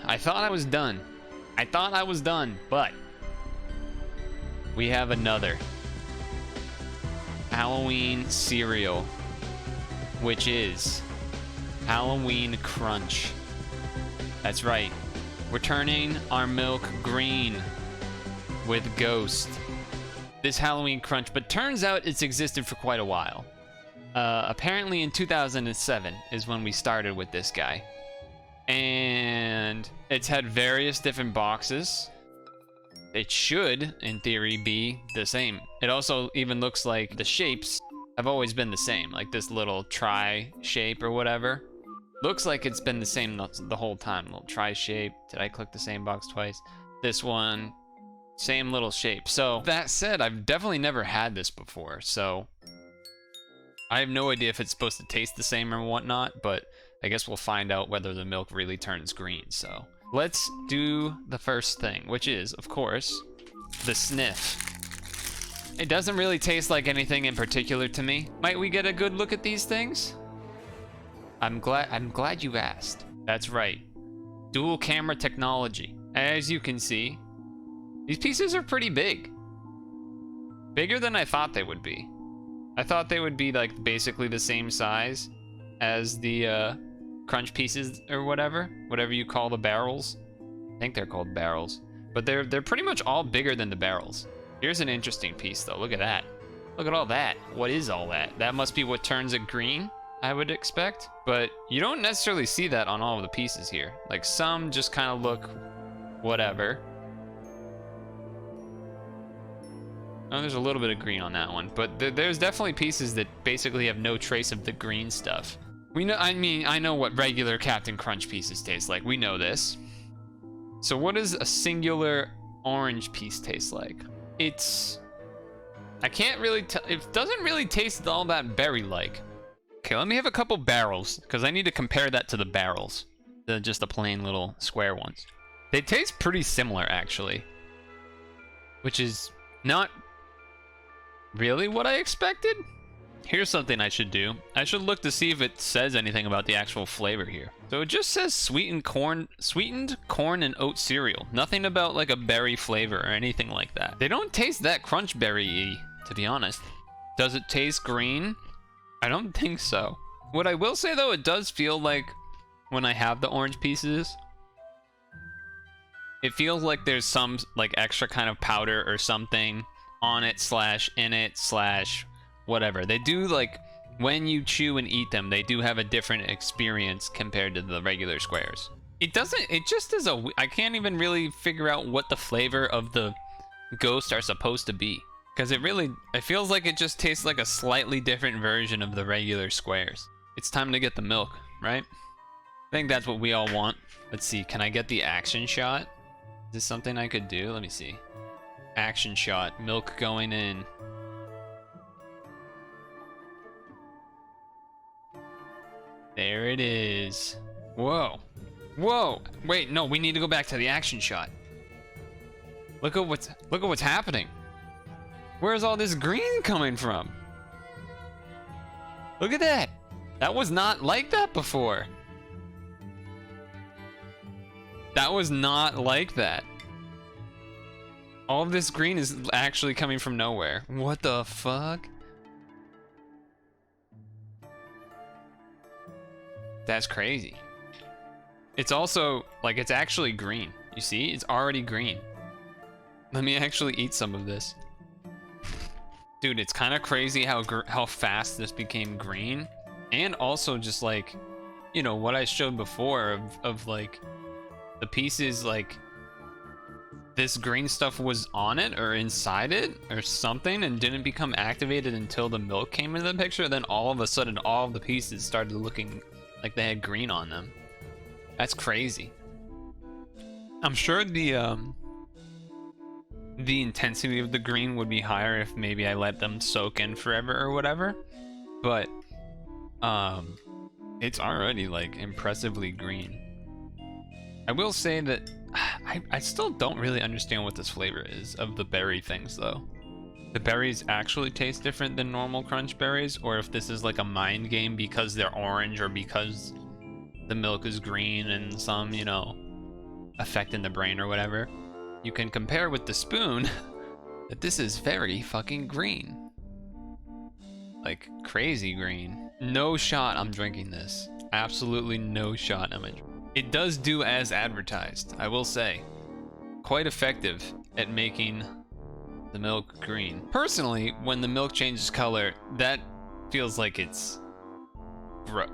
I thought I was done. I thought I was done, but we have another Halloween cereal, which is Halloween Crunch. That's right. We're turning our milk green with Ghost. This Halloween Crunch, but turns out it's existed for quite a while. Apparently in 2007 is when we started with this guy. And it's had various different boxes. It should, in theory, be the same. It also even looks like the shapes have always been the same. Like this little tri shape or whatever. Looks like it's been the same the whole time. Little tri shape. Did I click the same box twice? This one, same little shape. So that said, I've definitely never had this before. So I have no idea if it's supposed to taste the same or whatnot, but I guess we'll find out whether the milk really turns green. So let's do the first thing, which is, of course, the sniff. It doesn't really taste like anything in particular to me. Might we get a good look at these things? I'm glad you asked. That's right. Dual camera technology. As you can see, these pieces are pretty big. Bigger than I thought they would be. I thought they would be like basically the same size as the crunch pieces or whatever you call the barrels. I think they're called barrels, but they're pretty much all bigger than the barrels. Here's an interesting piece though. Look at that. Look at all that. What is all that? That must be what turns it green, I would expect, but you don't necessarily see that on all of the pieces here. Like some just kind of look whatever. Oh, there's a little bit of green on that one, but there's definitely pieces that basically have no trace of the green stuff. We know, I know what regular Captain Crunch pieces taste like. We know this. So what does a singular orange piece taste like? I can't really tell. It doesn't really taste all that berry-like. Okay, let me have a couple barrels, because I need to compare that to the barrels. Just the plain little square ones. They taste pretty similar, actually. Which is not really what I expected. Here's something I should do. I should look to see if it says anything about the actual flavor here. So it just says sweetened corn and oat cereal. Nothing about like a berry flavor or anything like that. They don't taste that crunch berry-y, to be honest. Does it taste green? I don't think so. What I will say though, it does feel like when I have the orange pieces, it feels like there's some like extra kind of powder or something on it / in it / whatever. They do, like, when you chew and eat them, they do have a different experience compared to the regular squares. It just is I can't even really figure out what the flavor of the ghosts are supposed to be. Because it feels like it just tastes like a slightly different version of the regular squares. It's time to get the milk, right? I think that's what we all want. Let's see, can I get the action shot? Is this something I could do? Let me see. Action shot, milk going in. There it is. Whoa. Whoa. Wait, no, we need to go back to the action shot. Look at what's happening. Where's all this green coming from? Look at that. That was not like that before. That was not like that. All of this green is actually coming from nowhere. What the fuck? That's crazy. It's also, like, it's actually green. You see? It's already green. Let me actually eat some of this. Dude, it's kind of crazy how fast this became green. And also just, like, you know, what I showed before of like, the pieces, like, this green stuff was on it or inside it or something and didn't become activated until the milk came into the picture. Then all of a sudden, all of the pieces started looking like they had green on them. That's crazy. I'm sure the intensity of the green would be higher if maybe I let them soak in forever or whatever. But it's already, like, impressively green. I will say that I still don't really understand what this flavor is of the berry things, though. The berries actually taste different than normal crunch berries, or if this is like a mind game because they're orange or because the milk is green and some, you know, affecting the brain or whatever, you can compare with the spoon that this is very fucking green. Like crazy green. No shot I'm drinking this. Absolutely no shot am I drinking. It does do as advertised, I will say. Quite effective at making the milk green. Personally, when the milk changes color, that feels like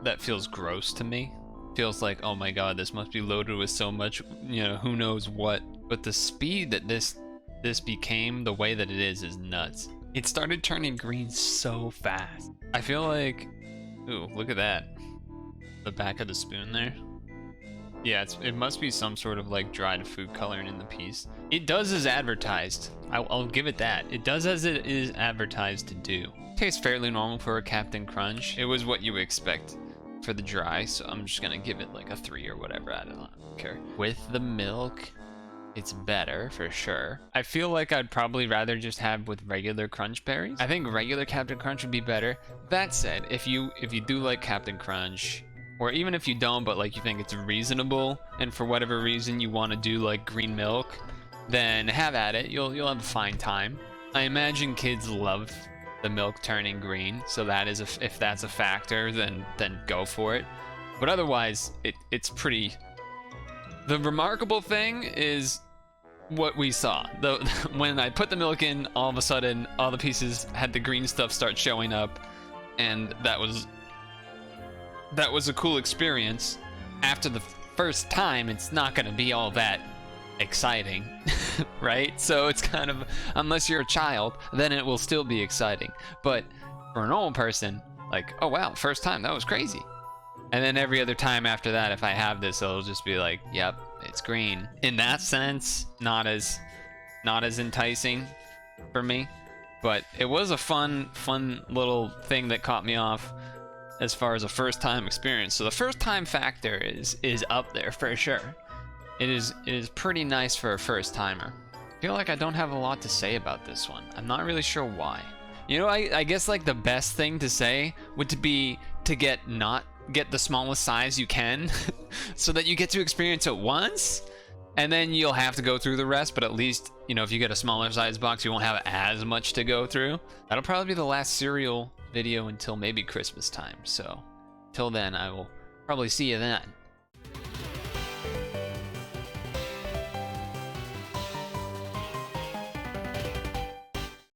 that feels gross to me. Feels like, oh my god, this must be loaded with so much, you know, who knows what. But the speed that this became the way that it is nuts. It started turning green so fast. I feel like, ooh, look at that. The back of the spoon there. Yeah, it must be some sort of like dried food coloring in the piece. It does as advertised. I'll give it that. It does as it is advertised to do. Tastes fairly normal for a Captain Crunch. It was what you would expect for the dry, so I'm just gonna give it like a 3 or whatever. I don't care. With the milk, it's better for sure. I feel like I'd probably rather just have with regular Crunch Berries. I think regular Captain Crunch would be better. That said, if you do like Captain Crunch, or even if you don't, but like you think it's reasonable, and for whatever reason you want to do like green milk, then have at it. You'll have a fine time. I imagine kids love the milk turning green, so that is if that's a factor, then go for it. But otherwise, it's pretty. The remarkable thing is what we saw. When I put the milk in, all of a sudden all the pieces had the green stuff start showing up, and that was a cool experience. After the first time, it's not gonna be all that exciting, right? So it's kind of, unless you're a child, then it will still be exciting. But for an old person, like, oh wow, first time, that was crazy. And then every other time after that, if I have this, it'll just be like, yep, it's green. In that sense, not as enticing for me. But it was a fun little thing that caught me off as far as a first time experience. So the first time factor is up there for sure. It is pretty nice for a first timer. I feel like I don't have a lot to say about this one. I'm not really sure why. You know, I guess like the best thing to say would be to get the smallest size you can so that you get to experience it once, and then you'll have to go through the rest. But at least, you know, if you get a smaller size box, you won't have as much to go through. That'll probably be the last cereal video until maybe Christmas time. So till then, I will probably see you then.